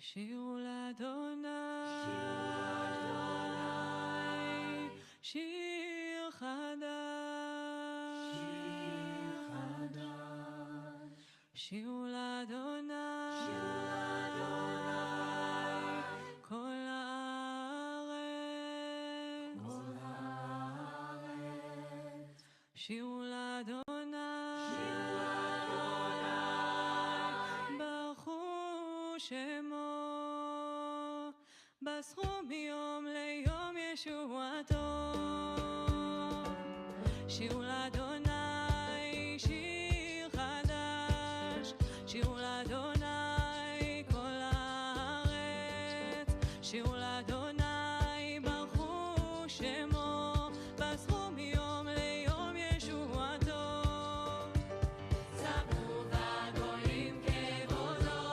שירו לאדוני, שיר חדש, שירו לאדוני, כל הארץ, שירו לאדוני, ברכו שמו, בסחו מיום ליום ישועתו. שירו לאדוני שיר חדש, שירו לאדוני כל הארץ, שירו לאדוני ברכו שמו, בסחו מיום ליום ישועתו. ספרו בגויים כבודו,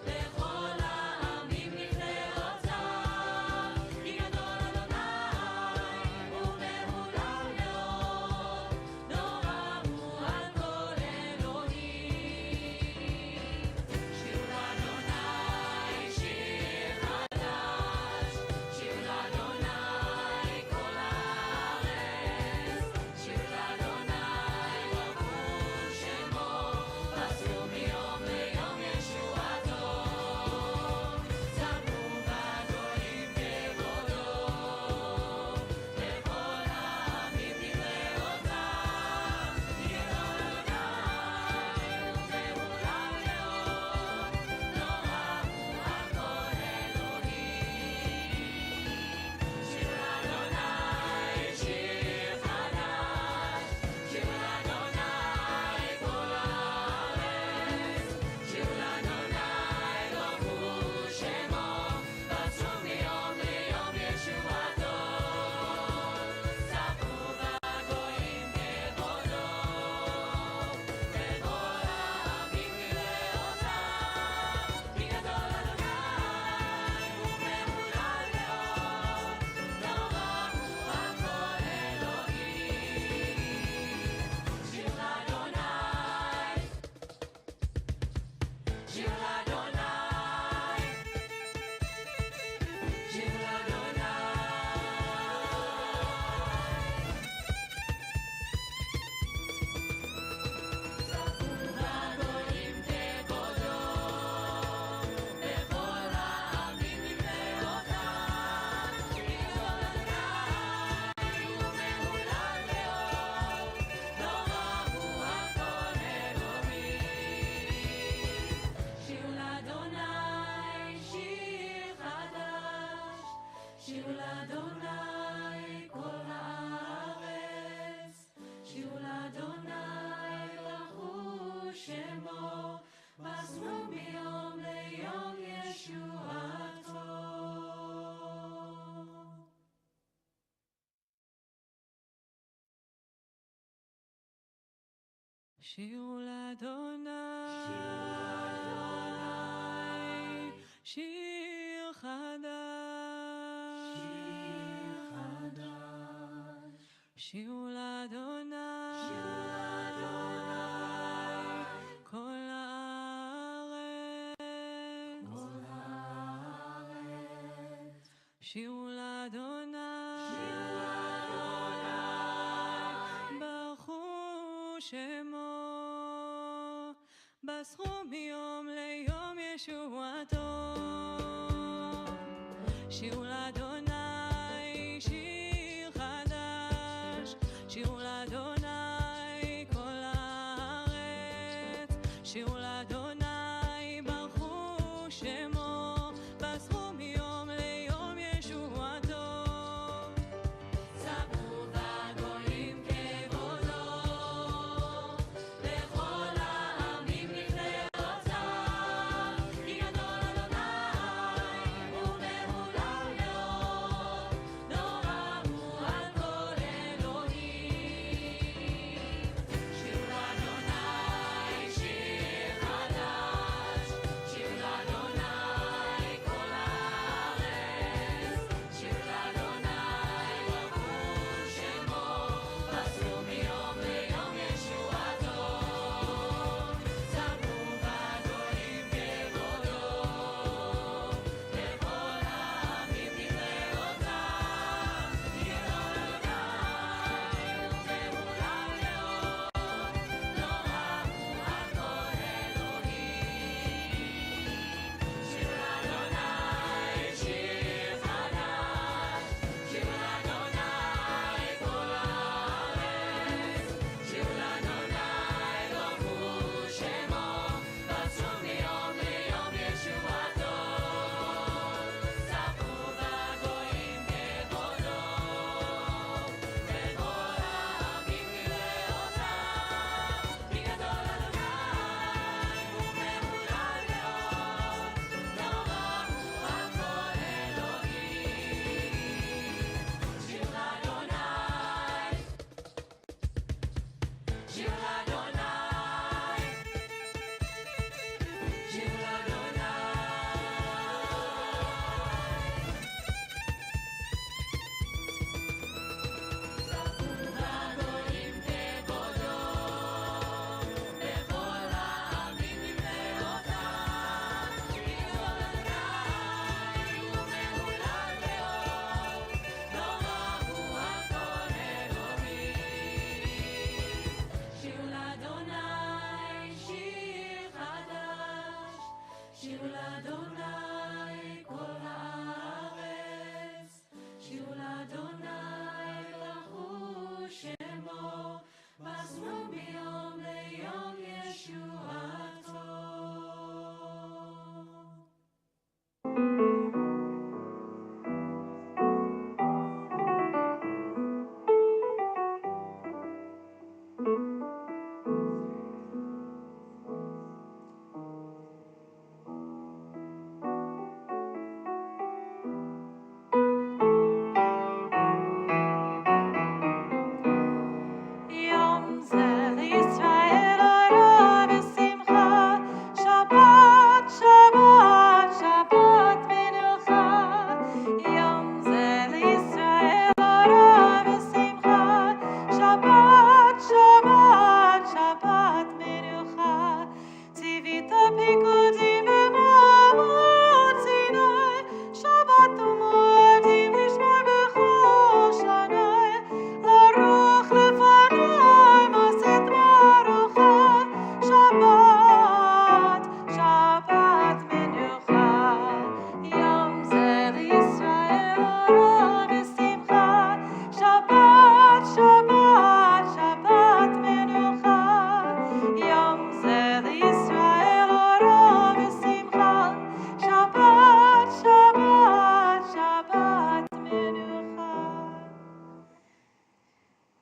לכל העמים נפלאותיו, כי גדול אדוני ומהולל מאוד, נורא הוא על כל אלוהים. שירו לאדוני שיר חדש, שירו לאדוני כל הארץ, שירו לאדוני ברכו שמו, בסחו מיום ליום ישועתו. ספרו בגויים כבודו, לכל העמים נפלאותיו, כי גדול אדוני ומהולל מאוד, נורא הוא על כל אלוהים. שירו לאדוני שיר חדש, שירו לאדוני כל הארץ, שירו לאדוני ברכו שמו, בסחו מיום ליום ישועתו. ספרו בגויים כבודו, לכל העמים נפלאותיו, כי גדול אדוני ומהולל מאוד, נורא הוא על כל אלוהים. שיר לאדוני, שיר לאדוני, שיר לאדוני. ספרו בגויים כבודו, לכל העמים נפלאותיו, כי גדול אדוני ומהולל מאוד, נורא הוא על כל אלוהים. שירו לאדוני שיר חדש, שירו לאדוני כל הארץ, שירו לאדוני ברכו שמו, בסחו מיום ליום ישועתו. שירו לאדוני, שיר חדש, שירו לאדוני, כל הארץ, שירו לאדוני, ברכו שמו, בסחו מיום ליום ישועתו. שירו לאדוני שיר חדש, שירו לאדוני כל הארץ, שירו לאדוני ברכו שמו, בסחו מיום ליום ישועתו. ספרו בגויים כבודו, לכל העמים נפלאותיו, כי גדול אדוני ומהולל מאוד, נורא הוא על כל אלוהים. שירו לאדוני שיר חדש,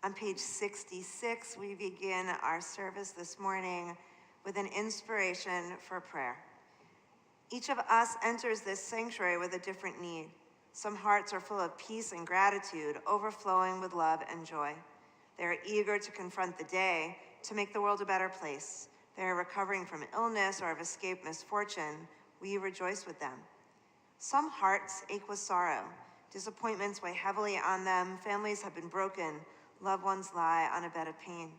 On page 66, we begin our service this morning with an inspiration for prayer. Each of us enters this sanctuary with a different need. Some hearts are full of peace and gratitude, overflowing with love and joy. They are eager to confront the day, to make the world a better place. They are recovering from illness or have escaped misfortune. We rejoice with them. Some hearts ache with sorrow. Disappointments weigh heavily on them. Families have been broken. Loved ones lie on a bed of pain.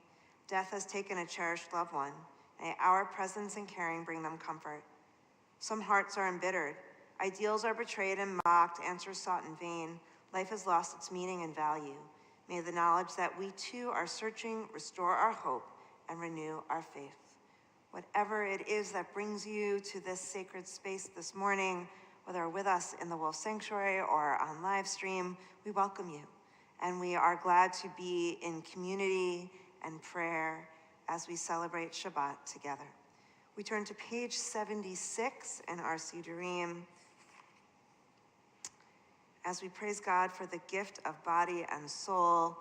Death has taken a cherished loved one. May our presence and caring bring them comfort. Some hearts are embittered. Ideals are betrayed and mocked, answers sought in vain. Life has lost its meaning and value. May the knowledge that we too are searching restore our hope and renew our faith. Whatever it is that brings you to this sacred space this morning, whether with us in the Wolf Sanctuary or on live stream, we welcome you. And we are glad to be in community and prayer as we celebrate Shabbat together. We turn to page 76 in our Sidurim as we praise God for the gift of body and soul,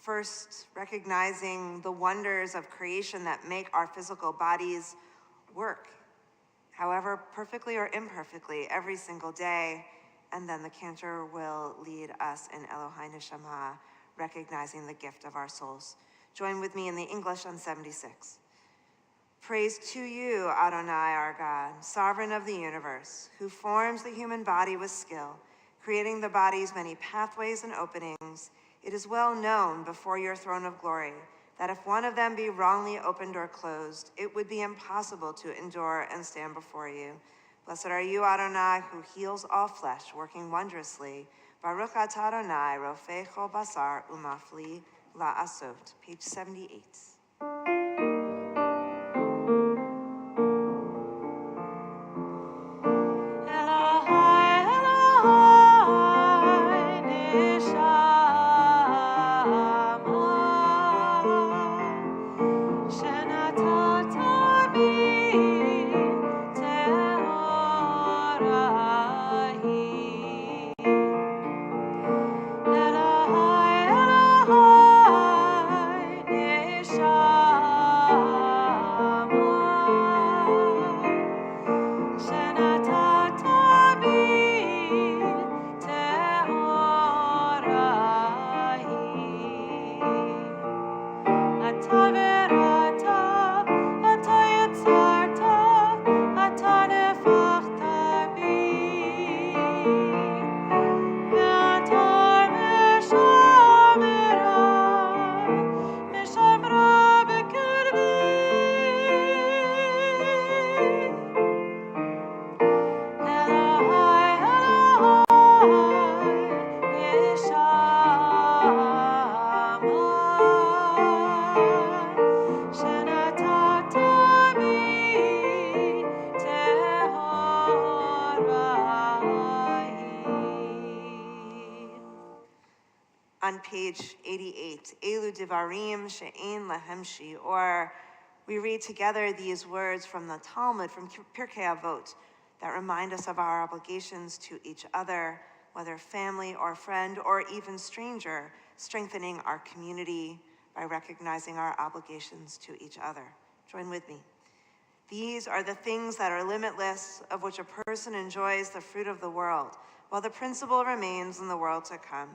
first recognizing the wonders of creation that make our physical bodies work, however perfectly or imperfectly, every single day. And then the cantor will lead us in Elohai Neshama, recognizing the gift of our souls. Join with me in the English on 76. Praise to you, Adonai, our God, sovereign of the universe, who forms the human body with skill, creating the body's many pathways and openings. It is well known before your throne of glory that if one of them be wrongly opened or closed, it would be impossible to endure and stand before you. Blessed are you, Adonai, who heals all flesh, working wondrously. Baruch atah Adonai, rofei chol basar umafli la'asot. Page 78. Elohai, Elohai, Neshama. page 88, Elu Divarim She'ein Lahem Shi, or we read together these words from the Talmud, from Pirkei Avot, that remind us of our obligations to each other, whether family or friend or even stranger, strengthening our community by recognizing our obligations to each other. Join with me. These are the things that are limitless, of which a person enjoys the fruit of the world, while the principle remains in the world to come.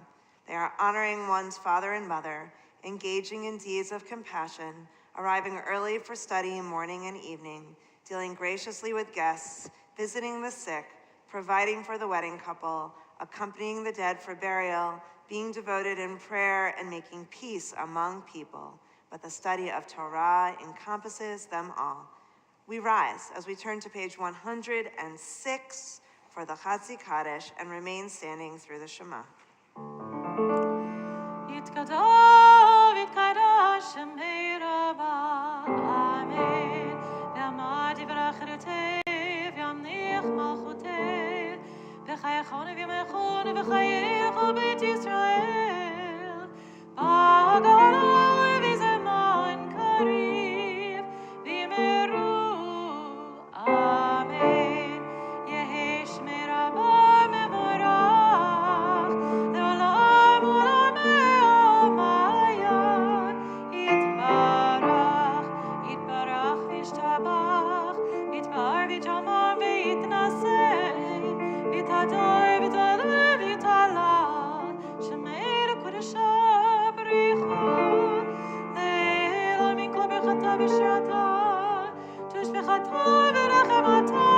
They are honoring one's father and mother, engaging in deeds of compassion, arriving early for study morning and evening, dealing graciously with guests, visiting the sick, providing for the wedding couple, accompanying the dead for burial, being devoted in prayer, and making peace among people. But the study of Torah encompasses them all. We rise as we turn to page 106 for the Chatzi Kaddish and remain standing through the Shema. יתקדש ויתקדש שמי רבה, אמן. ועמד יברך חרתיו, ימליך מלכותיו, וחייכון וימלכון וחייך בית ישראל. בגלוי וזמן קריב, וימרו, אמן. יהי שמי רבה מבורך, לעולם עולמי עולמיה. יתברך, יתברך וישתבח, יתפאר ויתאמר ויתנשא, ויתהדר ויתעלה ויתעלה, שמי לקודשא בריחו, לעילוי מכל ברכתה ושירתה, תושבחתה ונחמתה,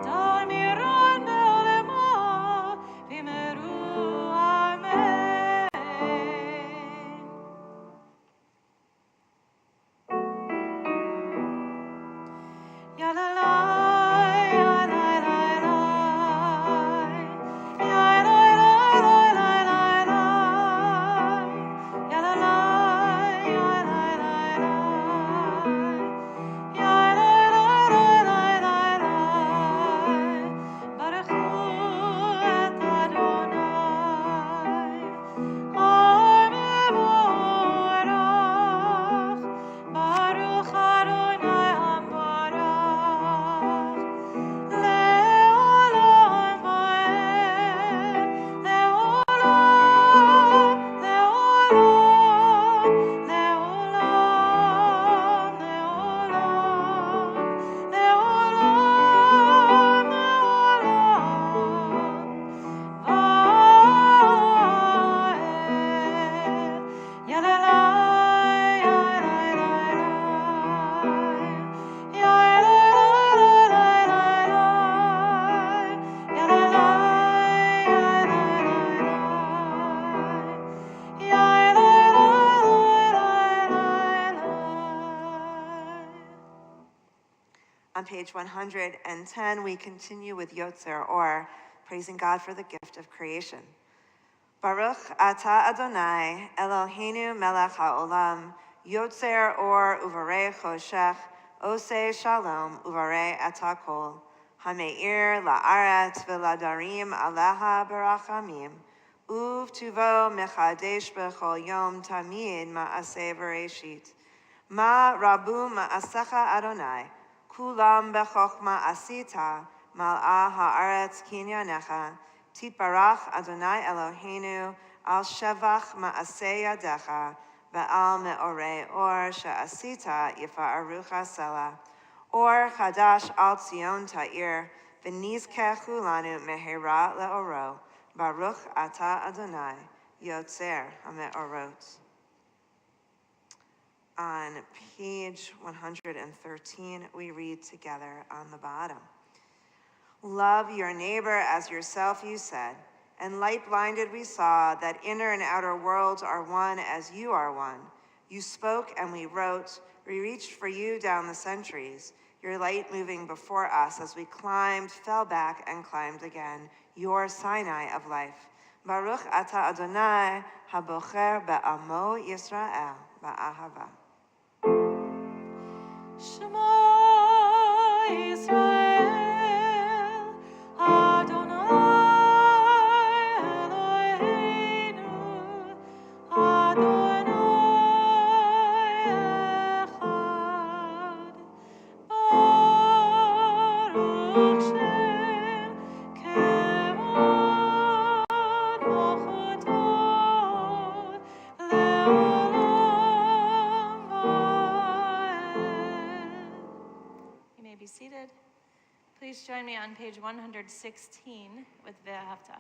די מירון בעולמה, ויאמרו אמן. יאללה, יאללה, On page 110, we continue with Yotzer, or praising God for the gift of creation. Baruch atah Adonai, Eloheinu melech haolam, Yotzer or uvarei choshech, oseh shalom uvarei et hakol, hameir la'aretz v'ladarim aleha barachamim, uv tuvo mechadesh b'chol yom tamid ma'aseh v'reshit. Ma rabu ma'asecha Adonai, kulam b'chochma asita, mal'ah ha'aretz kinyanecha, titbarach Adonai Eloheinu, al shevach ma'aseh yadecha, ve'al me'orei or she'asita yifa'arucha sela, or chadash al tzion ta'ir, v'nizkechu lanu mehera le'oro, baruch atah Adonai, yotzer ha'me'orot. On page 113, we read together on the bottom. Love your neighbor as yourself, you said, and light-blinded we saw that inner and outer worlds are one as you are one. You spoke and we wrote, we reached for you down the centuries, your light moving before us as we climbed, fell back, and climbed again, your Sinai of life. Baruch atah Adonai, habocher be'amo Yisrael, ba'ahava. Shema Yisrael, Adonai Eloheinu, seated. Please join me on page 116 with Ve'ahavta.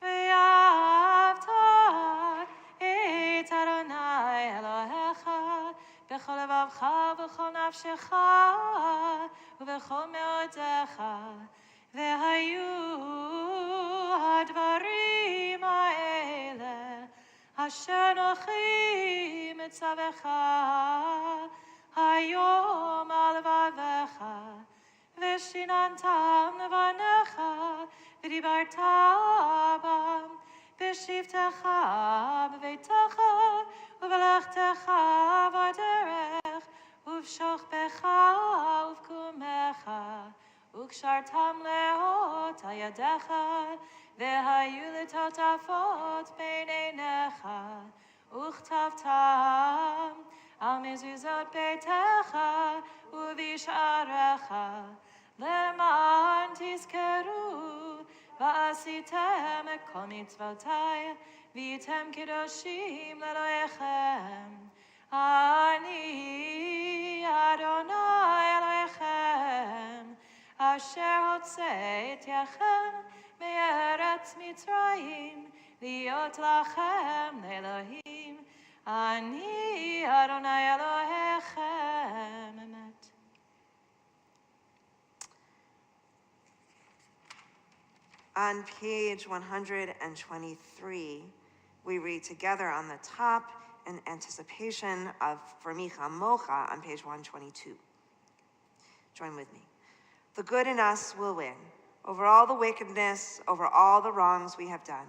Ve'ahavta et Adonai Elohecha b'chol levavcha v'chol nafshecha u'b'chol me'odecha ve'hayu hadvarim ha'ele asher nochi mitzavecha hayom al levavecha Veshinantam levanecha, v'dibarta bam, v'shivtecha b'veitecha, u'v'lechtecha v'derech, u'v'shochbecha u'v'kumecha, u'kshartam leot ayadecha, v'hayu l'totafot b'neinecha, u'chtavtam al mezuzot beitecha, u'v'isharecha, למען תזכרו ועשיתם את כל מצוותיי והייתם קדושים לאלוהיכם. אני אדוני אלוהיכם אשר הוצאתיכם מארץ מצרים להיות לכם לאלוהים. אני אדוני אלוהיכם אמת. On page 123, we read together on the top in anticipation of For Micha Mocha on page 122. Join with me. The good in us will win. Over all the wickedness, over all the wrongs we have done.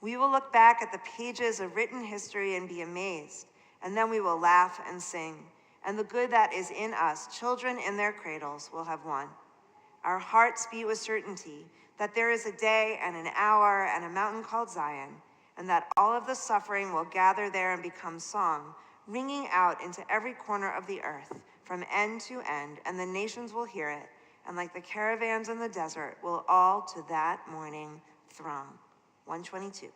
We will look back at the pages of written history and be amazed, and then we will laugh and sing. And the good that is in us, children in their cradles, will have won. Our hearts beat with certainty that there is a day and an hour and a mountain called Zion, and that all of the suffering will gather there and become song, ringing out into every corner of the earth, from end to end, and the nations will hear it, and like the caravans in the desert, will all to that morning throng. 122.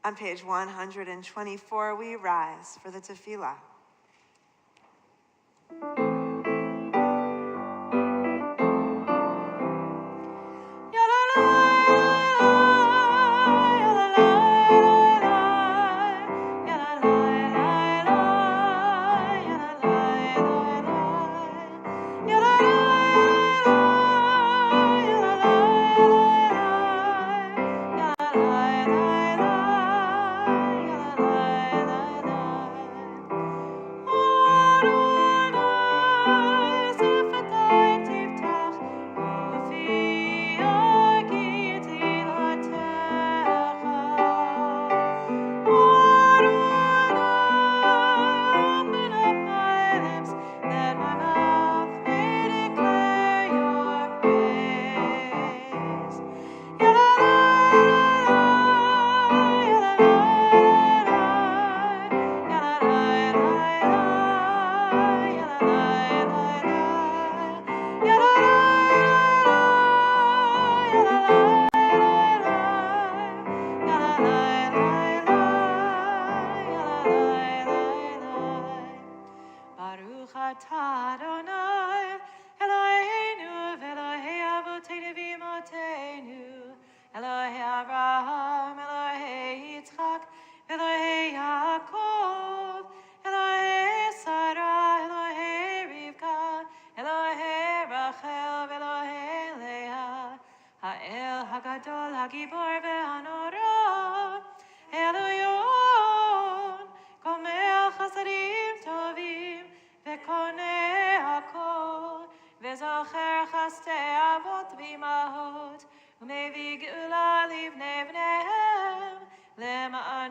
On page 124, we rise for the tefillah.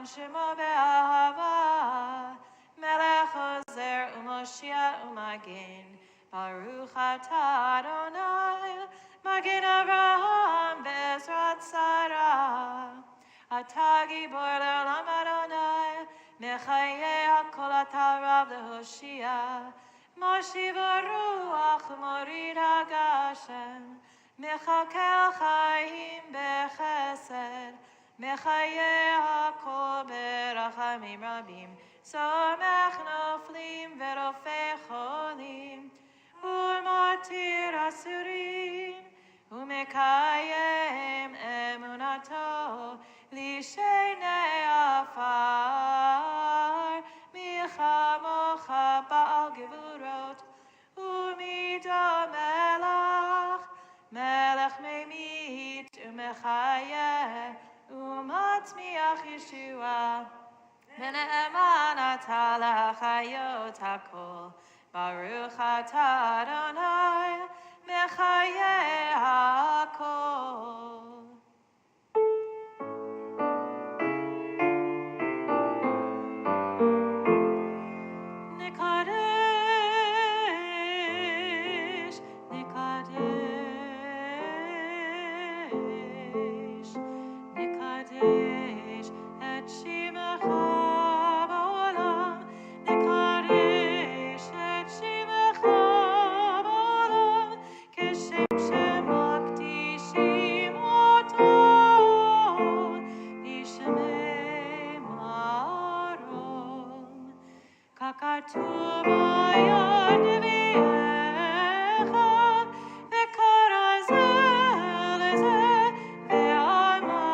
shemo be'ahava, melech ozer u'moshia u'magin. Baruch atah Adonai, Magin Avraham ve'ezrat Sarah. Atah gibor le'olam Adonai, mechayeh hakol atah rav le'hoshia. Moshiv ruach morid hagashem, mechakel chayim bechesed, mechayeh hakol berachamim rabim, somech noflim verofeh cholim, u'matir asurim, u'mekayem emunato, lishenei afar, milchamocha ba'al gevurot, u'mido melech, melech memit u'mechayeh, u'matzmiach Yeshua. V'ne'eman atah lachayot hakol, Baruch atah Adonai, mechayeh hakol. Nekadesh, Nekadesh, Nekadesh, et shimecha ba'olam. Nekadesh, et shimecha ba'olam, keshem shemakdishim oto, b'shemei marom. Kakatuv ayad nevi'echa, ve'karazeh lezeh ve'amar.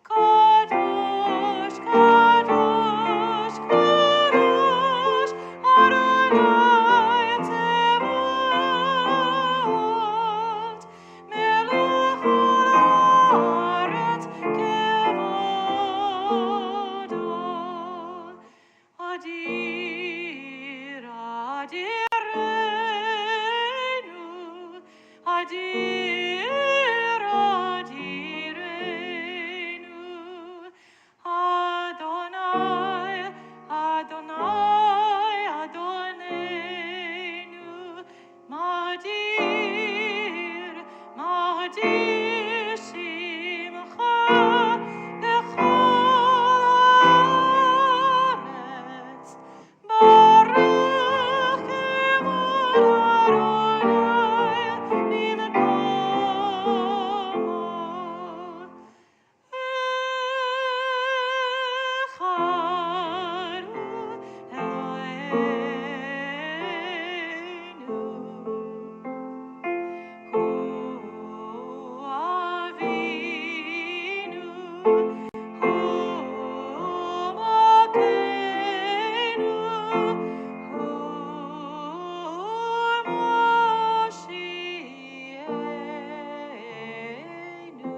Kadosh, Kadosh, Kadosh, Adonai Tzevaot, melech ha'aretz kevodo. Adir, adirenu, adir, adirenu. Adonai, Adonai, Adonenu. Madir, Madir shimcha b'chol haaretz. Baruch kivod Adonai b'makomo. Echad hu Eloheinu, hu Avinu, hu Malkeinu, hu Moshiachenu.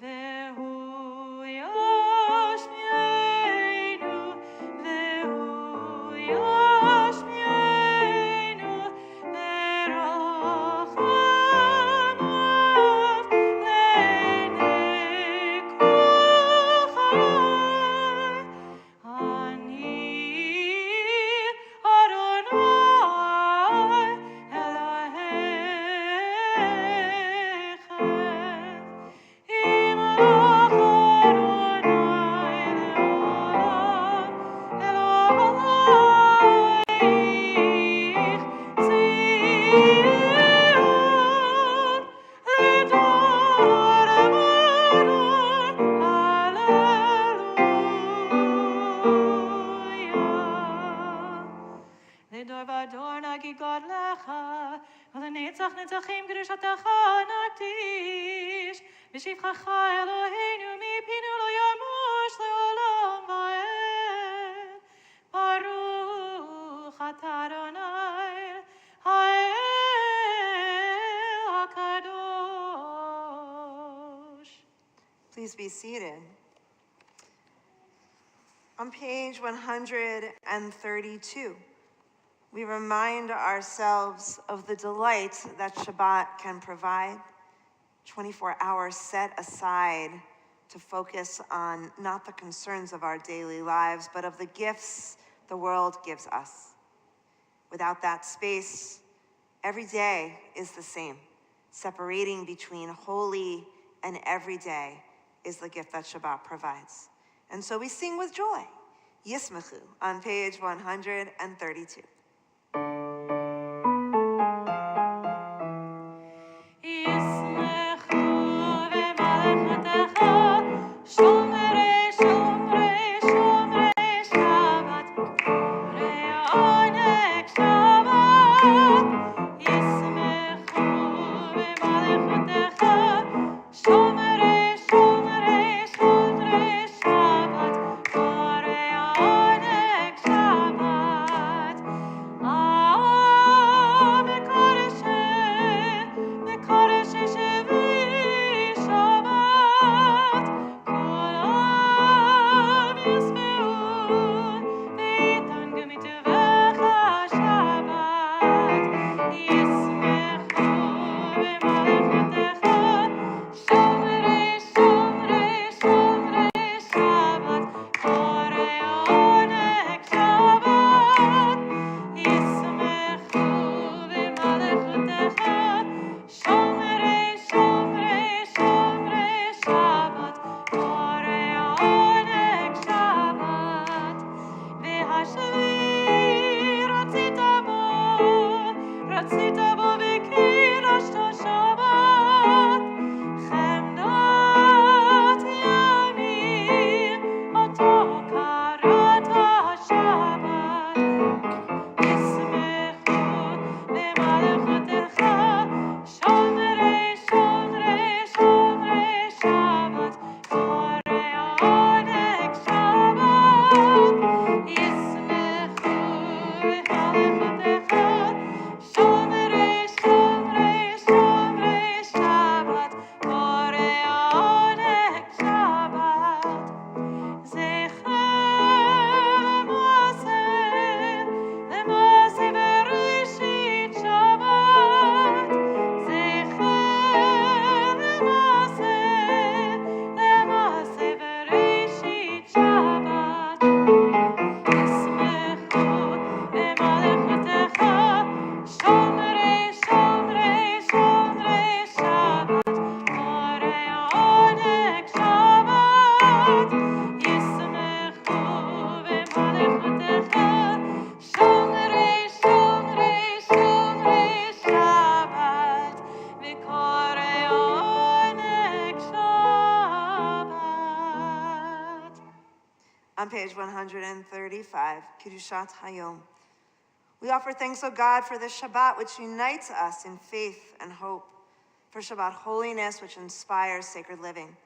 Vehu yashmienu, vehu yashmienu, berachamav le'nei kol chai. Ani Adonai Elohechem, imlach Adonai le'olam, Elohayich Tzion, lidor vador, Hallelujah. Lidor vador nagigod lecha, v'lenetzach netzachim kedushatecha nakdish, v'shivchacha Eloheinu mipinu lo yamush le'olam va'ed. Baruch atah Adonai, Ha'el HaKadosh. Please be seated. On page 132, we remind ourselves of the delight that Shabbat can provide. 24 hours set aside to focus on not the concerns of our daily lives, but of the gifts the world gives us. Without that space, every day is the same. Separating between holy and everyday is the gift that Shabbat provides. And so we sing with joy, Yismechu, on page 132. On page 135, Kiddushat Hayom. We offer thanks, O God, for this Shabbat which unites us in faith and hope, for Shabbat holiness which inspires sacred living,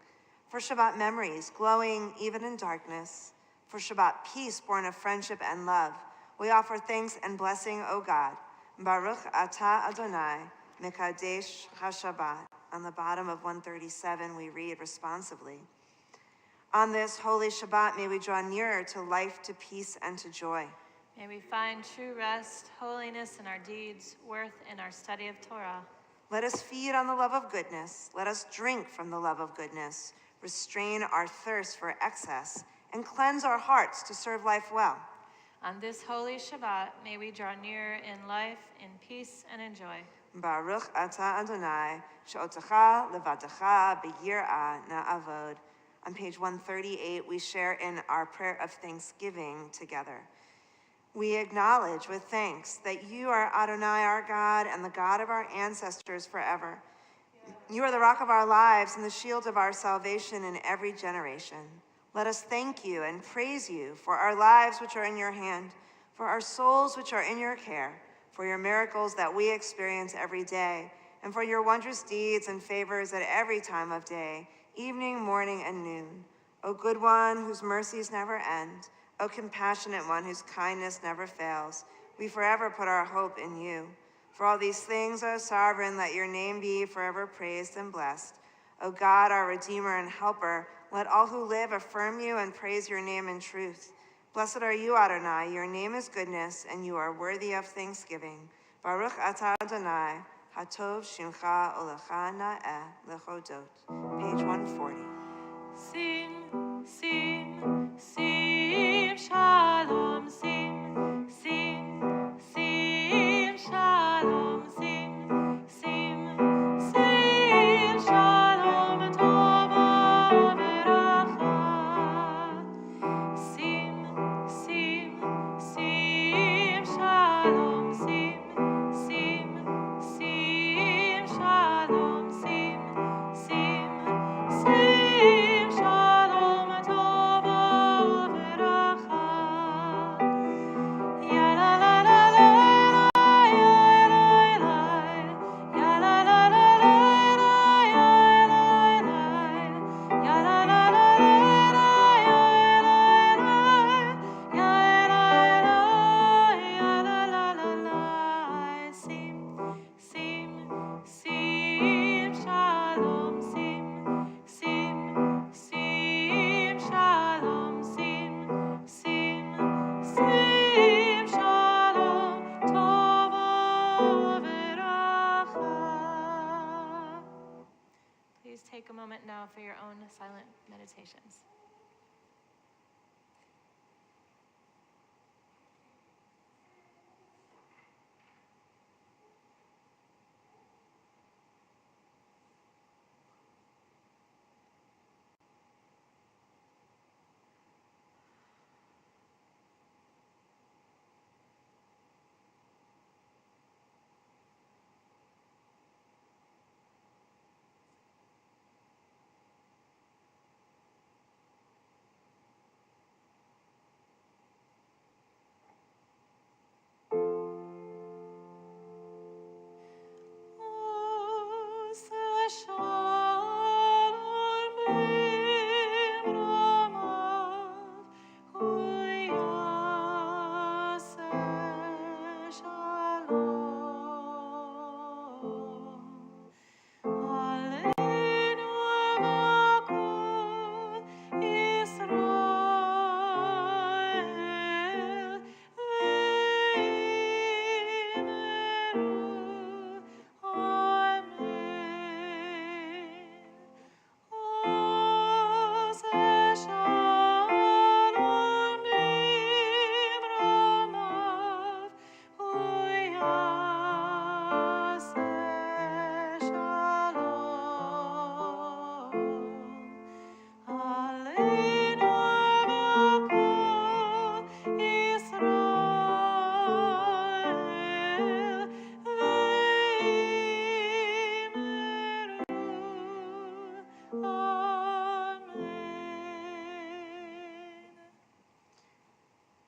for Shabbat memories glowing even in darkness, for Shabbat peace born of friendship and love. We offer thanks and blessing, O God. Baruch Atah Adonai, Mekadesh HaShabbat. On the bottom of 137, we read responsively. On this holy Shabbat, may we draw nearer to life, to peace, and to joy. May we find true rest, holiness in our deeds, worth in our study of Torah. Let us feed on the love of goodness. Let us drink from the love of goodness. Restrain our thirst for excess and cleanse our hearts to serve life well. On this holy Shabbat, may we draw nearer in life, in peace, and in joy. Baruch Atah Adonai, she'otecha levadecha b'yirah na'avod. On page 138, we share in our prayer of thanksgiving together. We acknowledge with thanks that you are Adonai, our God, and the God of our ancestors forever. You are the rock of our lives and the shield of our salvation in every generation. Let us thank you and praise you for our lives which are in your hand, for our souls which are in your care, for your miracles that we experience every day, and for your wondrous deeds and favors at every time of day, evening, morning, and noon. O good one, whose mercies never end, O compassionate one, whose kindness never fails, we forever put our hope in you. For all these things, O sovereign, let your name be forever praised and blessed. O God, our Redeemer and Helper, let all who live affirm you and praise your name in truth. Blessed are you, Adonai, your name is goodness, and you are worthy of thanksgiving. Baruch atah Adonai, Hatov Shimcha Olecha Na'eh Lechodot, page 140. Sing, sing, sing, shalom, sing, sing, sing, shalom, sing, sing, sing, shalom, tova v'racha. Sing, sing, sing, shalom, sing, sing, sing, shalom, sing, sing, sing, shalom, tova v'racha. Ya la la la la, ya la la, ya la la la la, ya la la, ya la la la la, ya la la la. Sim, sim, sim, shalom, sim, sim, sim, shalom, sim, sim, sim, shalom, tova v'racha. Please take a moment now for your own silent meditations.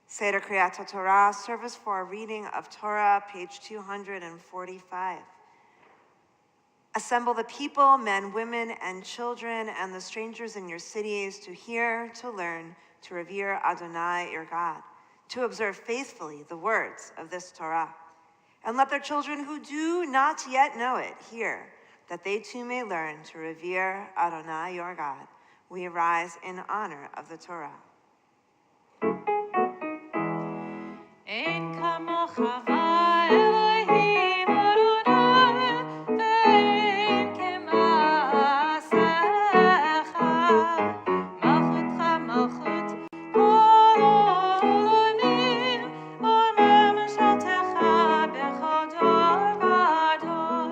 Seder Kriyat Torah, service for a reading of Torah, page 245. Assemble the people, men, women, and children, and the strangers in your cities to hear, to learn, to revere Adonai, your God, to observe faithfully the words of this Torah. And let their children who do not yet know it hear, that they too may learn to revere Adonai, your God. We arise in honor of the Torah. Ein kamocha v'Elohim Adonai, ve'ein k'ma'asecha. Malchutcha malchut kol olamim, u'memshaltecha b'chol dor v'dor.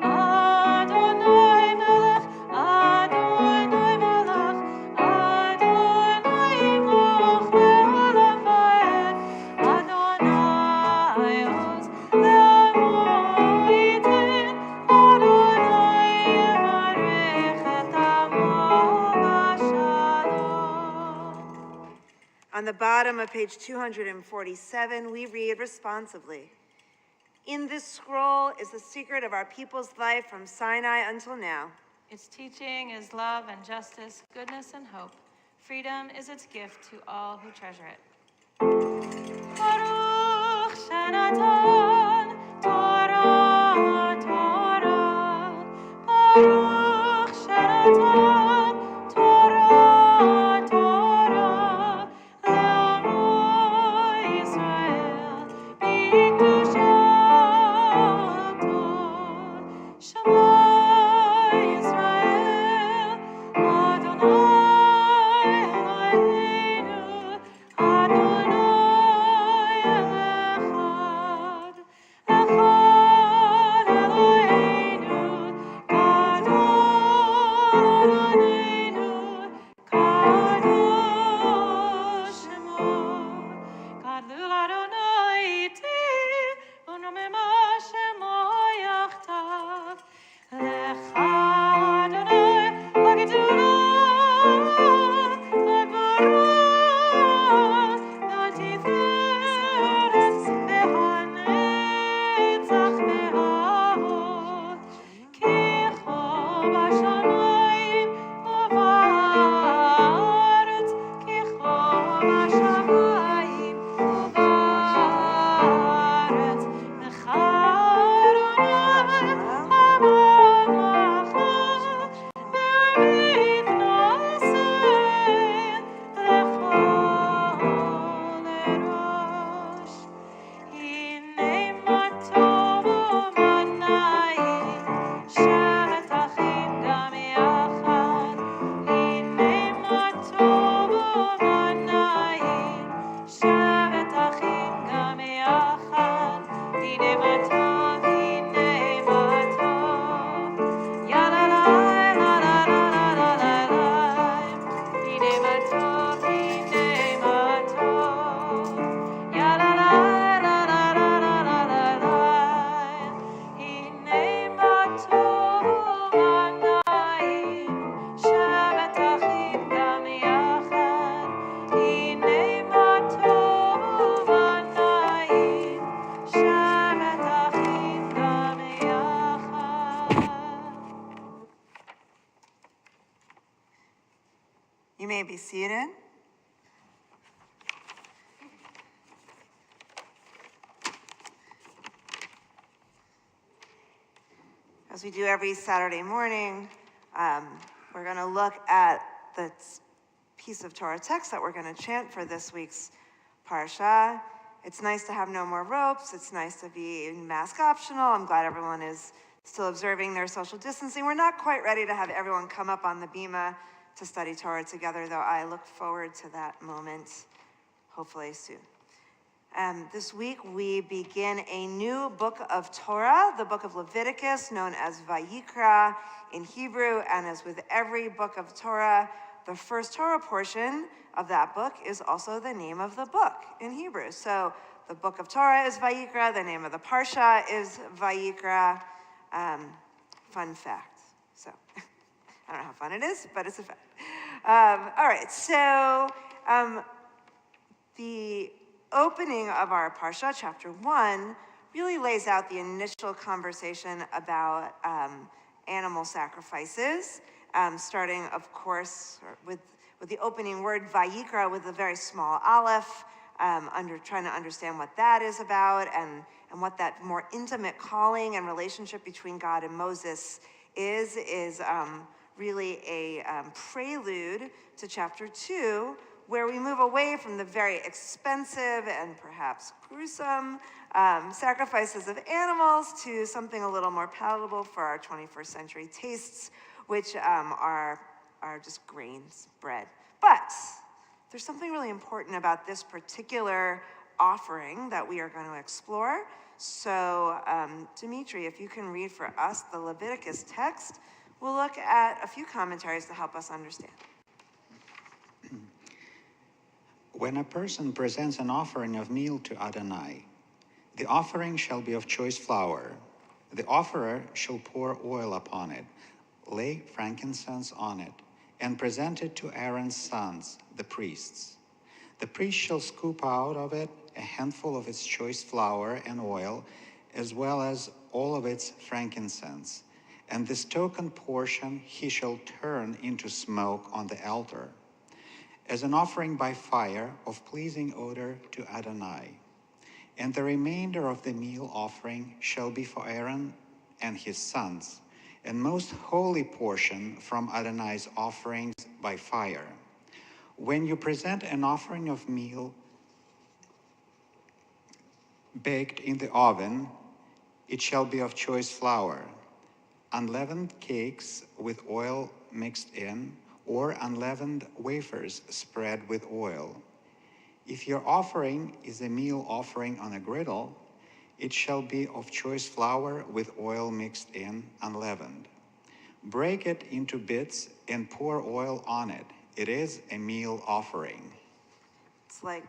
Adonai melech, Adonai melech, Adonai yimloch le'olam va'ed. Adonai oz le'amoitin, Adonai yivarech et amo b'shalom. On the bottom of page 247, we read responsively, "In this scroll is the secret of our people's life from Sinai until now. Its teaching is love and justice, goodness and hope. Freedom is its gift to all who treasure it. Baruch Shenatan Torah Torah. Baruch Shenatan Torah Torah. Le'amo Yisrael b'kedushato. You may be seated. As we do every Saturday morning, we're going to look at the piece of Torah text that we're going to chant for this week's Parsha. It's nice to have no more ropes. It's nice to be mask optional. I'm glad everyone is still observing their social distancing. We're not quite ready to have everyone come up on the bima to study Torah together, though I look forward to that moment, hopefully soon. This week we begin a new book of Torah, the book of Leviticus, known as Vayikra in Hebrew, and as with every book of Torah, the first Torah portion of that book is also the name of the book in Hebrew. So the book of Torah is Vayikra, the name of the Parsha is Vayikra. Fun fact. So I don't know how fun it is, but it's a fact. All right, so the opening of our Parsha, chapter 1, really lays out the initial conversation about animal sacrifices, starting, of course, with the opening word, Vayikra, with a very small aleph, trying to understand what that is about and what that more intimate calling and relationship between God and Moses is really a prelude to chapter 2, where we move away from the very expensive and perhaps gruesome sacrifices of animals to something a little more palatable for our 21st century tastes, which are just grains, bread. But there's something really important about this particular offering that we are going to explore. So, Dimitri, if you can read for us the Leviticus text, we'll look at a few commentaries to help us understand. When a person presents an offering of meal to Adonai, the offering shall be of choice flour. The offerer shall pour oil upon it, lay frankincense on it, and present it to Aaron's sons, the priests. The priest shall scoop out of it a handful of its choice flour and oil, as well as all of its frankincense. And this token portion he shall turn into smoke on the altar, as an offering by fire of pleasing odor to Adonai. And the remainder of the meal offering shall be for Aaron and his sons, and most holy portion from Adonai's offerings by fire. When you present an offering of meal baked in the oven, it shall be of choice flour, unleavened cakes with oil mixed in, or unleavened wafers spread with oil. If your offering is a meal offering on a griddle, it shall be of choice flour with oil mixed in, unleavened. Break it into bits and pour oil on it. It is a meal offering. It's like,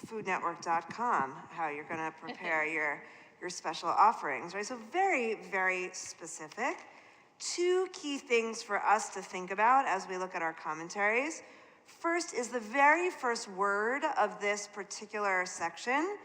foodnetwork.com, how you're going to prepare your special offerings, right? So very, very specific. Two key things for us to think about as we look at our commentaries. First is the very first word of this particular section,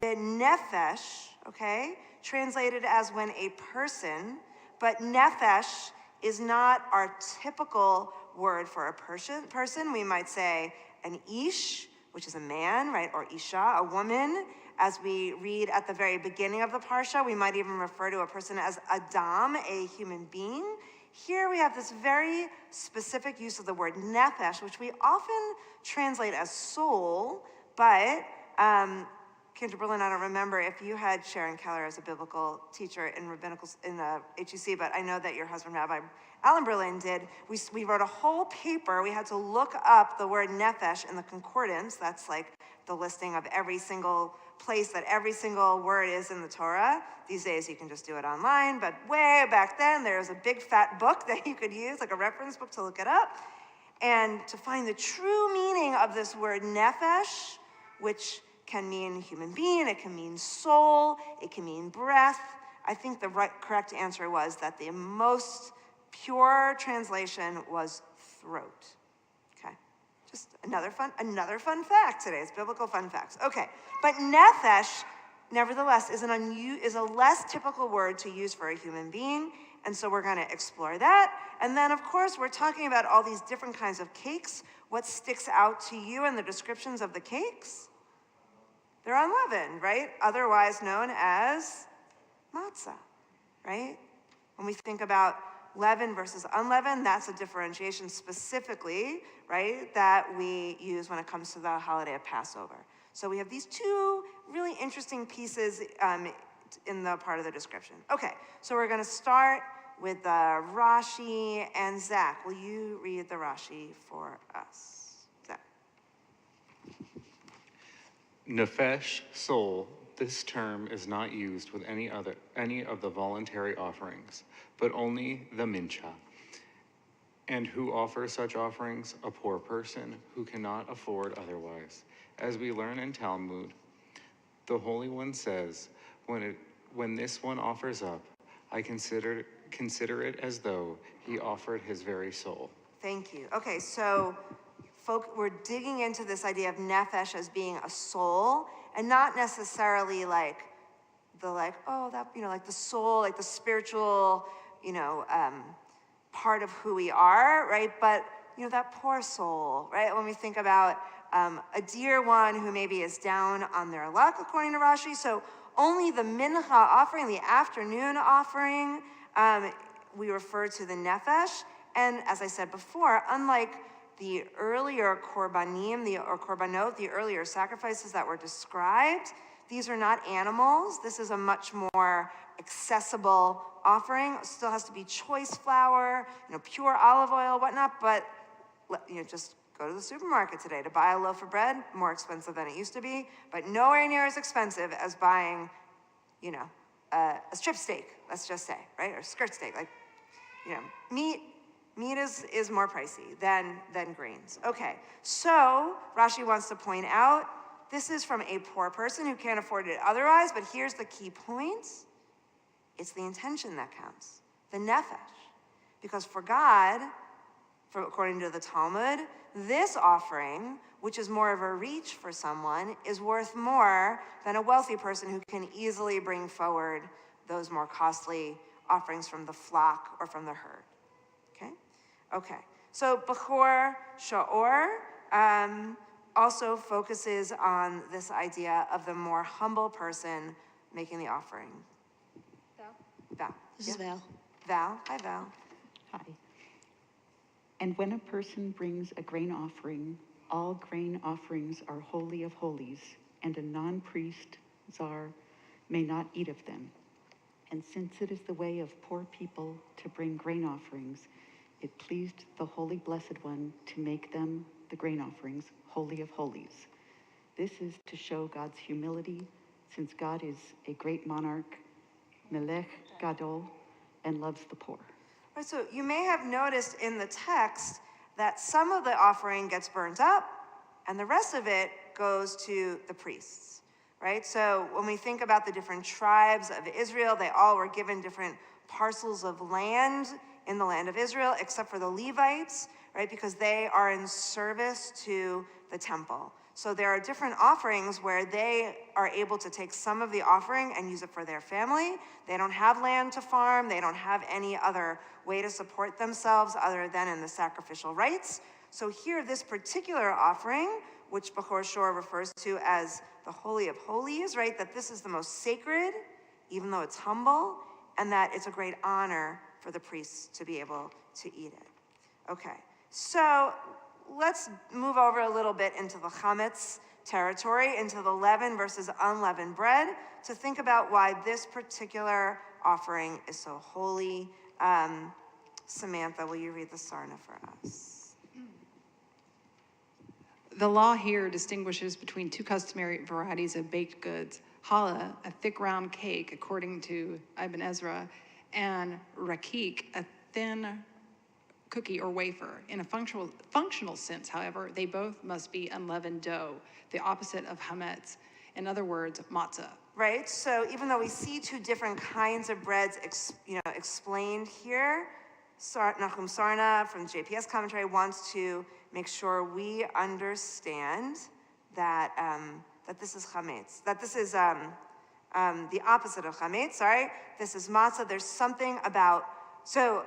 v'nefesh, okay? Translated as when a person, but nefesh is not our typical word for a person. We might say an ish, which is a man, right? Or isha, a woman. As we read at the very beginning of the Parsha, we might even refer to a person as Adam, a human being. Here we have this very specific use of the word nefesh, which we often translate as soul, but Kendra Berlin, I don't remember if you had Sharon Keller as a biblical teacher in HEC, but I know that your husband, Rabbi Alan Berlin, did. We wrote a whole paper. We had to look up the word nefesh in the concordance. That's like the listing of every single place that every single word is in the Torah. These days you can just do it online, but way back then there was a big fat book that you could use, like a reference book, to look it up. And to find the true meaning of this word nefesh, which can mean human being, it can mean soul, it can mean breath. I think the correct answer was that the most pure translation was throat. Okay, just another fun fact today. It's biblical fun facts. Okay, but nefesh, nevertheless, is a less typical word to use for a human being, And so we're going to explore that. And then, of course, we're talking about all these different kinds of cakes. What sticks out to you in the descriptions of the cakes? They're unleavened, right? Otherwise known as matzah, right? When we think about leavened versus unleavened, that's a differentiation specifically, right, that we use when it comes to the holiday of Passover. So we have these two really interesting pieces in the part of the description. Okay, so we're going to start with Rashi, and Zach, will you read the Rashi for us? Zach. Nefesh, soul, this term is not used with any of the voluntary offerings, but only the mincha. And who offers such offerings? A poor person who cannot afford otherwise. As we learn in Talmud, the Holy One says, when this one offers up, I consider it as though he offered his very soul. Thank you. Okay, so we're digging into this idea of nefesh as being a soul, and not necessarily like the soul, like the spiritual, part of who we are, right? But that poor soul, right? When we think about a dear one who maybe is down on their luck, according to Rashi. So only the mincha offering, the afternoon offering, we refer to the nefesh. And as I said before, unlike the earlier korbanim, or korbanot, the earlier sacrifices that were described, these are not animals. This is a much more accessible offering. It still has to be choice flour, pure olive oil, whatnot, but just go to the supermarket today to buy a loaf of bread, more expensive than it used to be, but nowhere near as expensive as buying, a strip steak, let's just say, right? Or skirt steak, meat is more pricey than grains. Okay, so Rashi wants to point out, this is from a poor person who can't afford it otherwise, but here's the key point. It's the intention that counts, the nefesh. Because for God, according to the Talmud, this offering, which is more of a reach for someone, is worth more than a wealthy person who can easily bring forward those more costly offerings from the flock or from the herd. Okay. So Bechor Sha'or also focuses on this idea of the more humble person making the offering. Val. This is Val. Val. Hi, Val. Hi. And when a person brings a grain offering, all grain offerings are holy of holies, and a non-priest, czar, may not eat of them. And since it is the way of poor people to bring grain offerings, it pleased the Holy Blessed One to make them, the grain offerings, holy of holies. This is to show God's humility, since God is a great monarch, Melech Gadol, and loves the poor. Right, so you may have noticed in the text that some of the offering gets burnt up, and the rest of it goes to the priests, right? So when we think about the different tribes of Israel, they all were given different parcels of land in the land of Israel, except for the Levites, right? Because they are in service to the temple. So there are different offerings where they are able to take some of the offering and use it for their family. They don't have land to farm. They don't have any other way to support themselves other than in the sacrificial rites. So here, this particular offering, which Bechor Shor refers to as the Holy of Holies, right? That this is the most sacred, even though it's humble, and that it's a great honor for the priests to be able to eat it. Okay, so let's move over a little bit into the chametz territory, into the leavened versus unleavened bread, to think about why this particular offering is so holy. Samantha, will you read the Sarna for us? The law here distinguishes between two customary varieties of baked goods: challah, a thick round cake, according to Ibn Ezra, and rakik, a thin cookie or wafer. In a functional sense, however, they both must be unleavened dough, the opposite of hametz. In other words, matzah. Right, so even though we see two different kinds of breads explained here, Nahum Sarna from the JPS commentary wants to make sure we understand that that this is chametz, that this is the opposite of chametz, sorry. This is matzah. There's something about So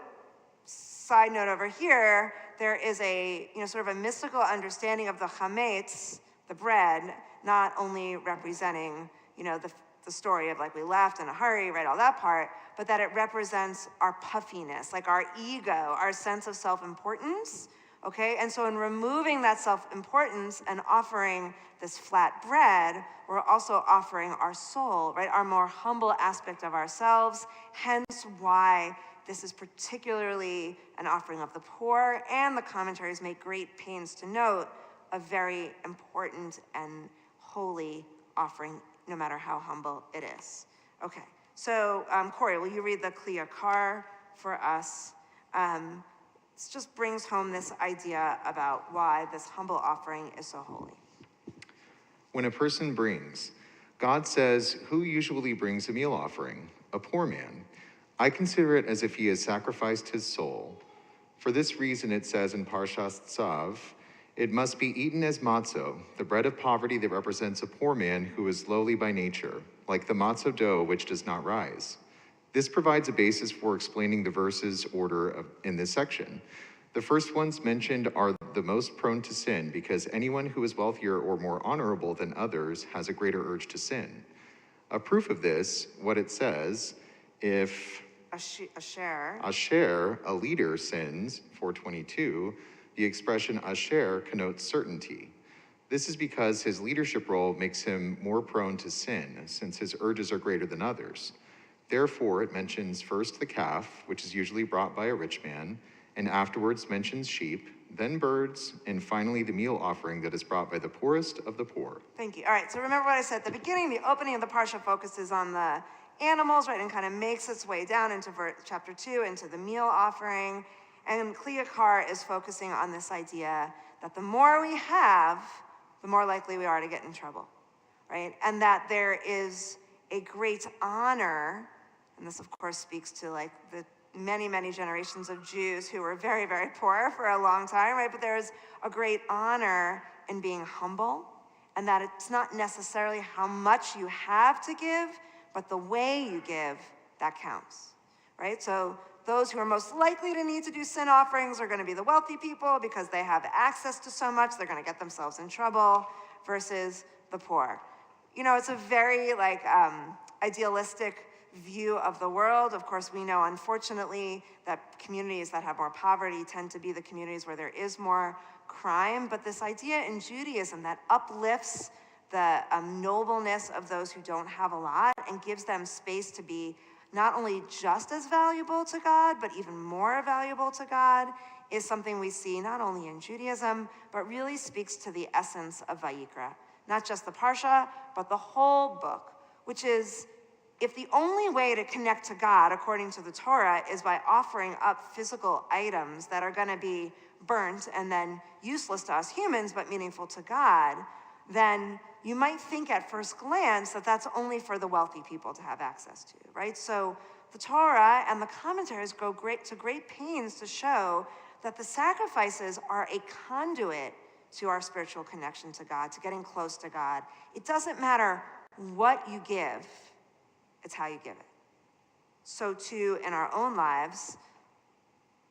side note over here, there is a, sort of a mystical understanding of the chametz, the bread, not only representing, the story of like we left in a hurry, right, all that part, but that it represents our puffiness, like our ego, our sense of self-importance, okay? And so in removing that self-importance and offering this flat bread, we're also offering our soul, right, our more humble aspect of ourselves, hence why this is particularly an offering of the poor, and the commentaries make great pains to note a very important and holy offering, no matter how humble it is. Okay, so Corey, will you read the Kliyakar for us? This just brings home this idea about why this humble offering is so holy. When a person brings, God says, who usually brings a meal offering? A poor man. I consider it as if he has sacrificed his soul. For this reason it says in Parshas Tzav, it must be eaten as matzo, the bread of poverty that represents a poor man who is lowly by nature, like the matzo dough which does not rise. This provides a basis for explaining the verses order in this section. The first ones mentioned are the most prone to sin because anyone who is wealthier or more honorable than others has a greater urge to sin. A proof of this, what it says, if Asher, a leader, sins, 422, the expression Asher connotes certainty. This is because his leadership role makes him more prone to sin, since his urges are greater than others. Therefore, it mentions first the calf, which is usually brought by a rich man, and afterwards mentions sheep, then birds, and finally the meal offering that is brought by the poorest of the poor. Thank you. All right, so remember what I said at the beginning, the opening of the parsha focuses on the animals, right, and kind of makes its way down into chapter 2, into the meal offering. And Kliyakar is focusing on this idea that the more we have, the more likely we are to get in trouble, right? And that there is a great honor, and this of course speaks to like the many, many generations of Jews who were very, very poor for a long time, right? But there's a great honor in being humble, and that it's not necessarily how much you have to give, but the way you give that counts, right? So those who are most likely to need to do sin offerings are going to be the wealthy people because they have access to so much, they're going to get themselves in trouble, versus the poor. It's a very idealistic view of the world. Of course, we know, unfortunately, that communities that have more poverty tend to be the communities where there is more crime. But this idea in Judaism that uplifts the nobleness of those who don't have a lot and gives them space to be not only just as valuable to God, but even more valuable to God, is something we see not only in Judaism, but really speaks to the essence of Vayikra. Not just the Parsha, but the whole book, which is, if the only way to connect to God, according to the Torah, is by offering up physical items that are going to be burnt and then useless to us humans, but meaningful to God, then you might think at first glance that that's only for the wealthy people to have access to, right? So the Torah and the commentaries go to great pains to show that the sacrifices are a conduit to our spiritual connection to God, to getting close to God. It doesn't matter what you give, it's how you give it. So too, in our own lives,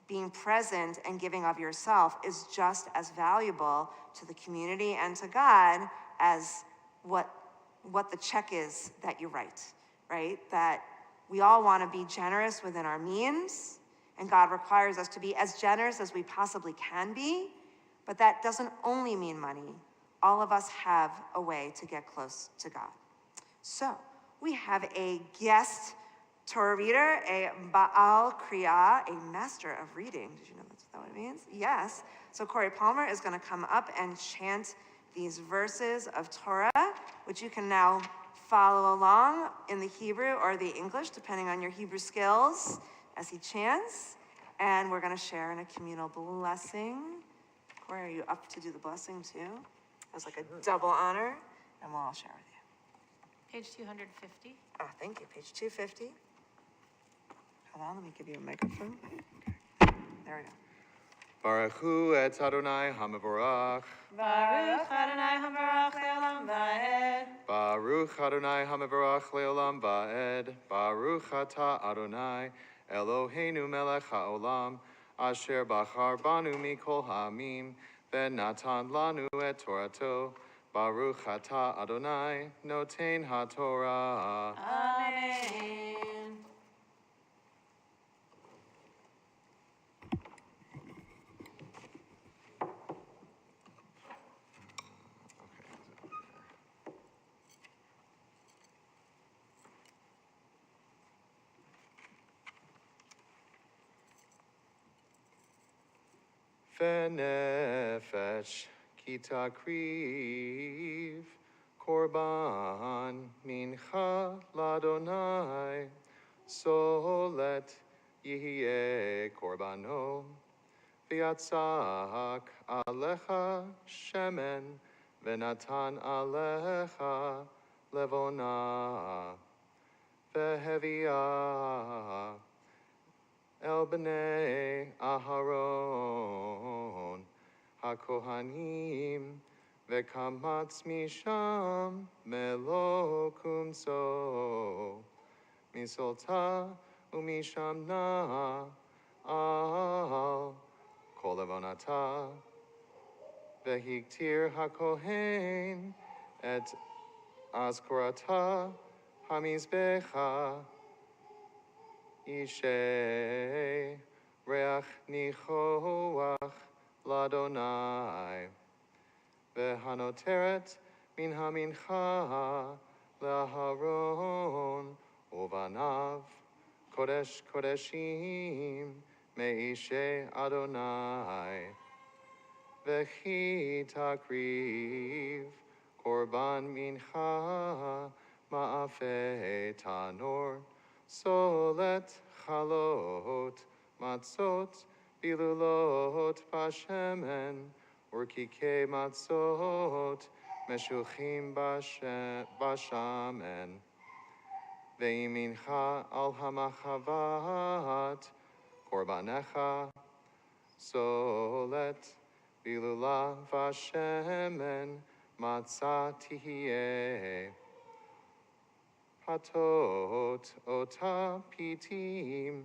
being present and giving of yourself is just as valuable to the community and to God as what the check is that you write, right? That we all want to be generous within our means, and God requires us to be as generous as we possibly can be, but that doesn't only mean money. All of us have a way to get close to God. So we have a guest Torah reader, a Baal Kriya, a master of reading. Did you know that's what it means? Yes. So Corey Palmer is going to come up and chant these verses of Torah, which you can now follow along in the Hebrew or the English, depending on your Hebrew skills, as he chants. And we're going to share in a communal blessing. Corey, are you up to do the blessing too? That's like a double honor, and we'll all share with you. Page 250. Oh, thank you. Page 250. Hold on, let me give you a microphone. There we go. Baruch hu et Adonai hamavorach. Baruch Adonai Hamarach Le'olam Va'ed. Baruch Adonai hamavorach leolam va'ed. Baruch atah Adonai Eloheinu melech haolam, asher bachar banu mikol ha'amim, v'natan lanu et Torato, Baruch atah Adonai, noten haTorah. Amen. V'nefesh ki takriv korban mincha ladonai solet yihye korbano v'yatzak alecha shemen v'natan alecha levona v'heviah El b'nei Aharon HaKohanim V'kamatz misham melo kumso Misolta umisham na al kol levonata V'hiktir HaKohen et azkorata hamizbecha Ishe reach nichoach ladonai Vehanoteret min hamincha laharon uvanav kodesh kodeshim meishe Adonai Vechi takriv korban mincha ma'afe tanor Solet chalot matzot bilulot bashemen urkike matzot meshuchim bashamen ve'imincha al hamachavat korbanecha solet bilula vashemen matzah tihiyeh Hatot ota pitim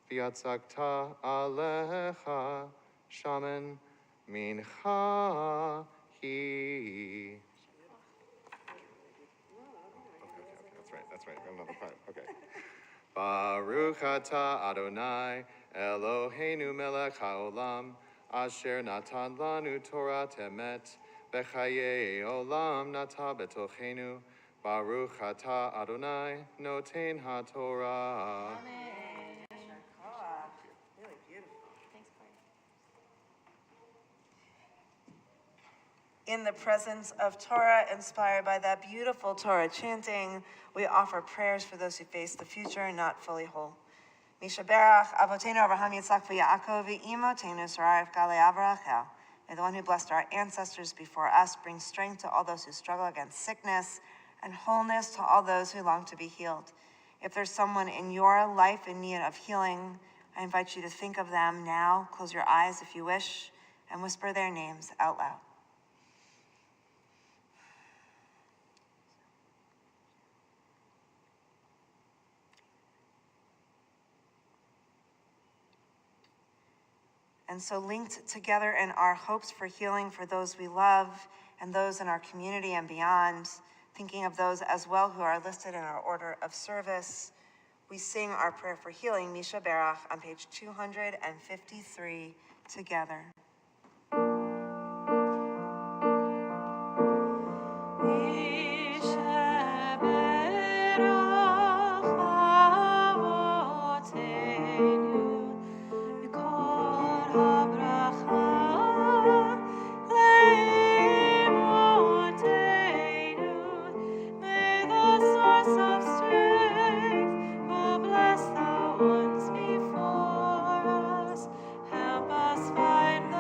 v'yatzakta alecha shaman mincha hi. Okay, that's right. Another part. Okay. Baruch atah Adonai Eloheinu melech haolam asher natan lanu Torah temet b'chayei olam nata betochenu Baruch atah Adonai noten haTorah. Really beautiful. Thanks, Corey. In the presence of Torah, inspired by that beautiful Torah chanting, we offer prayers for those who face the future not fully whole. Mishaberach Avotenu Avraham Yitzchak v'Yaakov v'Imotenu Sarav Galei Avrachel. May the one who blessed our ancestors before us bring strength to all those who struggle against sickness and wholeness to all those who long to be healed. If there's someone in your life in need of healing, I invite you to think of them now. Close your eyes if you wish and whisper their names out loud. And so linked together in our hopes for healing for those we love and those in our community and beyond, thinking of those as well who are listed in our order of service, we sing our prayer for healing, Misha Berach, on page 253 together. Help us find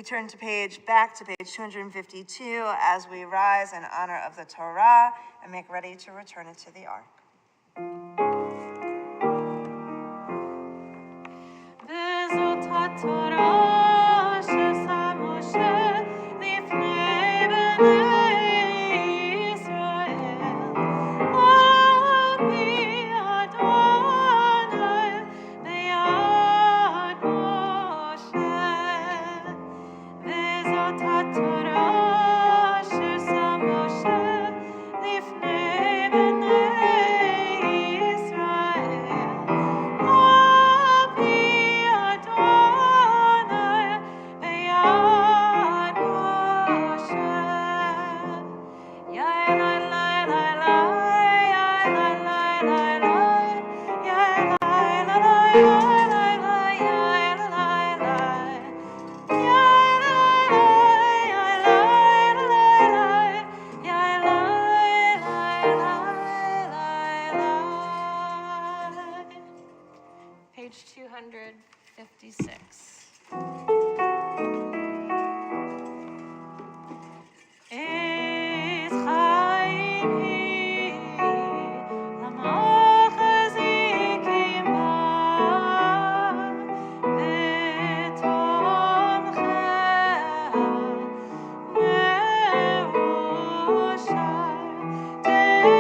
We turn back to page 252 as we rise in honor of the Torah and make ready to return it to the ark. וזאת התורה ששם משה לפני בני ישראל, על פי אדוני ביד משה. וזאת התורה ששם משה לפני בני ישראל, על פי אדוני ביד משה. יא אלי אלי Page 256. Is chaim hi, l'machazikim ba, v'tomcheh me'ushar te'rachecha,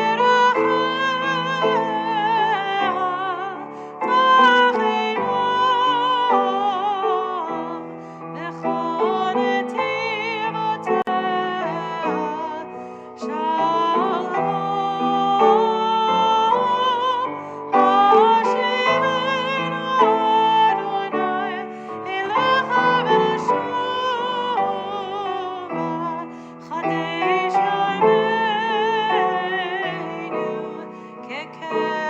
b'chol netivoteha shalom. Hashivenu Adonai elecha b'shuva, chadesh yameinu kekedem.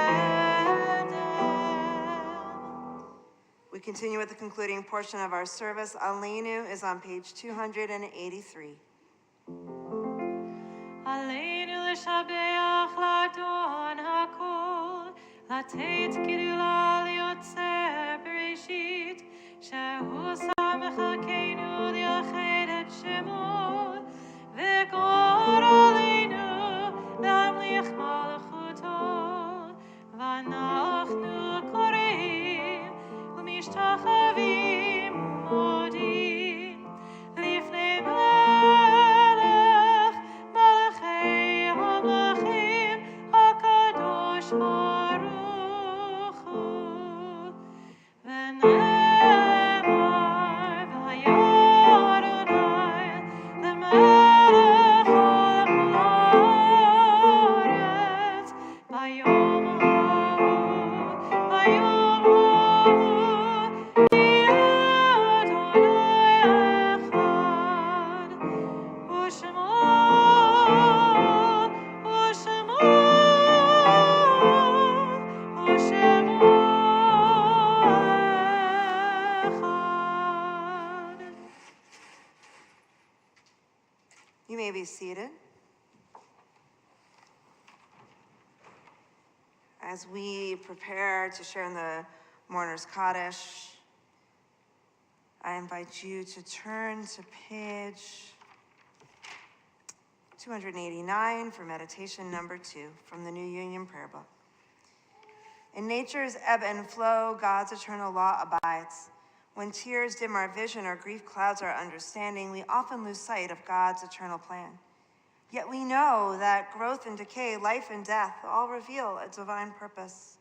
We continue with the concluding portion of our service. Aleinu is on page 283. עלינו לשבח לאדון הכל, לתת גדולה ליוצר בראשית, שהוא שם מחלקנו לייחד את שמו, וגמור עלינו להמליך מלכותו, ואנחנו קוראים ומשתחווים ומודים לפני מלך מלכי המלכים הקדוש ברוך הוא. ונאמר והיה אדוני למלך על כל הארץ ביום ההוא, ביום ההוא יהיה אדוני אחד, ושמו אחד. You may be seated. As we prepare to share in the Mourner's Kaddish, I invite you to turn to page 289 for meditation number 2 from the New Union Prayer Book. In nature's ebb and flow, God's eternal law abides. When tears dim our vision or grief clouds our understanding, we often lose sight of God's eternal plan. Yet we know that growth and decay, life and death, all reveal a divine purpose.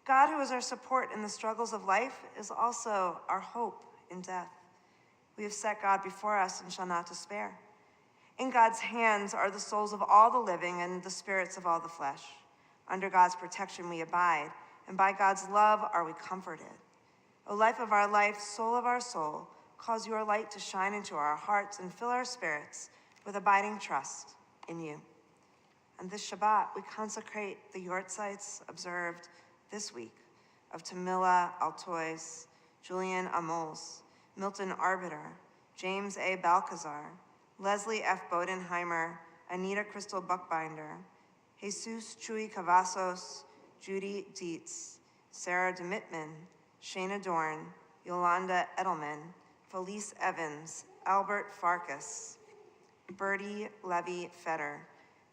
God, who is our support in the struggles of life, is also our hope in death. We have set God before us and shall not despair. In God's hands are the souls of all the living and the spirits of all the flesh. Under God's protection we abide, and by God's love are we comforted. O life of our life, soul of our soul, cause your light to shine into our hearts and fill our spirits with abiding trust in you. On this Shabbat, we consecrate the Yortzites observed this week of Tamila Altois, Julian Amols, Milton Arbiter, James A. Balcazar, Leslie F. Bodenheimer, Anita Crystal Buckbinder, Jesus Chuy Cavazos, Judy Dietz, Sarah DeMittman, Shayna Dorn, Yolanda Edelman, Felice Evans, Albert Farkas, Bertie Levy Fetter,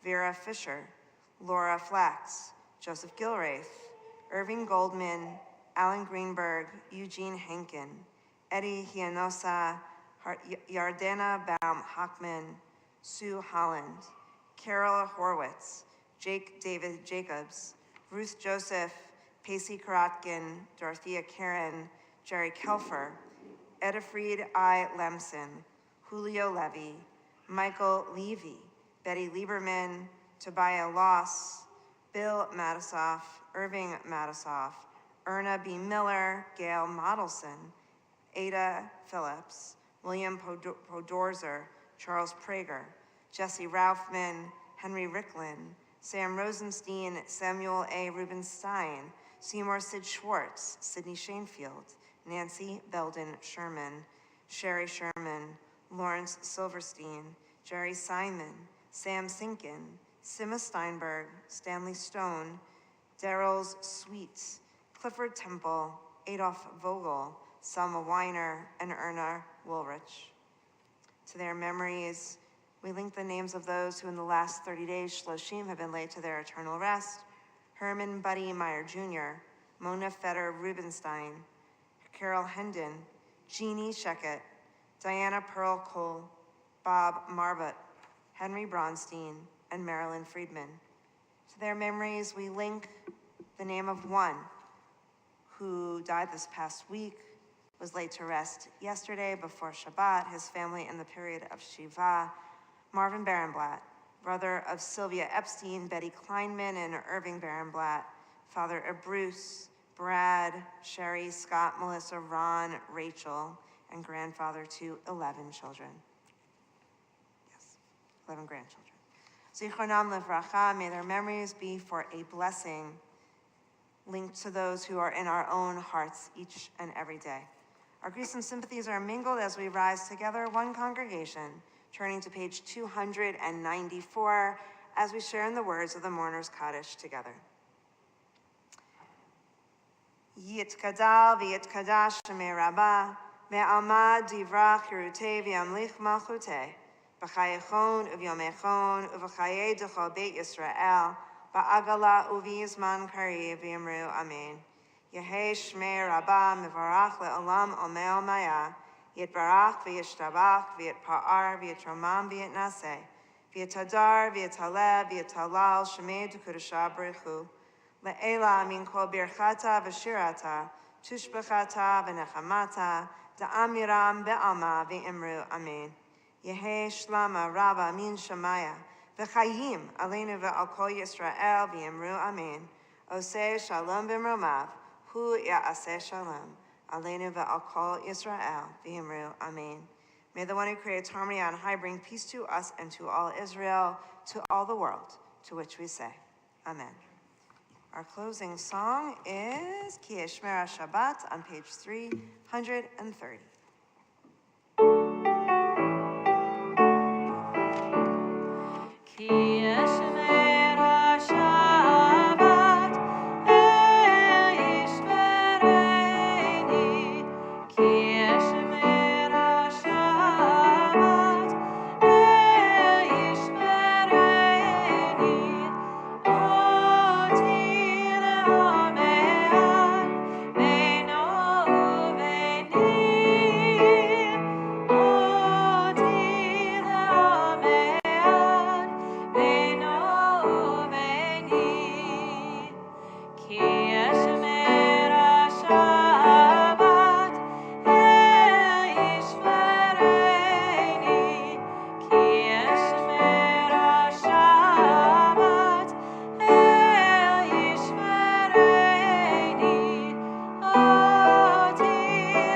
Vera Fisher, Laura Flax, Joseph Gilraith, Irving Goldman, Alan Greenberg, Eugene Henkin, Eddie Hianosa, Yardena Baum Hockman, Sue Holland, Carol Horwitz, Jake David Jacobs, Ruth Joseph, Pacey Karotkin, Dorothea Karen, Jerry Kelfer, Edifried I. Lemson, Julio Levy, Michael Levy, Betty Lieberman, Tobiah Loss, Bill Matisoff, Irving Matisoff, Erna B. Miller, Gail Modelson, Ada Phillips, William Podorzer, Charles Prager, Jesse Raufman, Henry Ricklin, Sam Rosenstein, Samuel A. Rubenstein, Seymour Sid Schwartz, Sidney Shanefield, Nancy Belden Sherman, Sherry Sherman, Lawrence Silverstein, Jerry Simon, Sam Sinkin, Sima Steinberg, Stanley Stone, Daryl's Sweets, Clifford Temple, Adolph Vogel, Selma Weiner, and Erna Woolrich. To their memories, we link the names of those who in the last 30 days, Shloshim, have been laid to their eternal rest. Herman Buddy Meyer Jr., Mona Fetter Rubenstein, Carol Hendon, Jeannie Sheckett, Diana Pearl Cole, Bob Marbut, Henry Bronstein, and Marilyn Friedman. To their memories, we link the name of one who died this past week, was laid to rest yesterday before Shabbat, his family in the period of Shiva, Marvin Barenblatt, brother of Sylvia Epstein, Betty Kleinman, and Irving Barenblatt, father of Bruce, Brad, Sherry, Scott, Melissa, Ron, Rachel, and grandfather to 11 children. Yes, 11 grandchildren. Zichronam Livracha, may their memories be for a blessing linked to those who are in our own hearts each and every day. Our griefs and sympathies are mingled as we rise together, one congregation, turning to page 294 as we share in the words of the Mourner's Kaddish together. Yitkadal v'yitkadash shemei rabbah, ve'alma divrach yerutei v'yamlich malchutei, b'chayechon u'vyomechon u'v'chayei d'chol beit Yisrael, ba'agala u'v'yizman kariv v'yamru amen. Yehei shmei rabbah mivarach le'olam omei omaya, yitbarach v'yishtabach v'yitpa'ar v'yitromam v'yitnaseh, v'yitadar v'yitaleh v'yitalal shemei d'kudashah b'richu, le'ela min kol birchata v'shirata, tushbechata v'nechamata, da'amiram be'alma v'imru amen. Yehei shlama rabba min shamaya, v'chayim aleinu ve'al kol Yisrael v'imru amen. Oseh shalom b'mromav, hu ya'aseh shalom, aleinu ve'al kol Yisrael v'imru amen. May the one who creates harmony on high bring peace to us and to all Israel, to all the world, to which we say, amen. Our closing song is Ki Eshmera Shabbat on page 330. Ki eshmera Shabbat eishmereini. Ki eshmera Shabbat eishmereini. Oti le'omead beino uveini. Oti le'omead beino uveini. Ki eshmera Shabbat eishmereini. Ki eshmera Shabbat eishmereini. Oti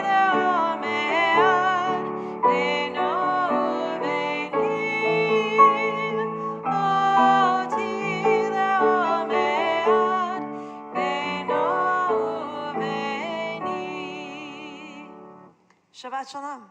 le'omead beino uveini. Oti le'omead beino uveini. Shabbat Shalom.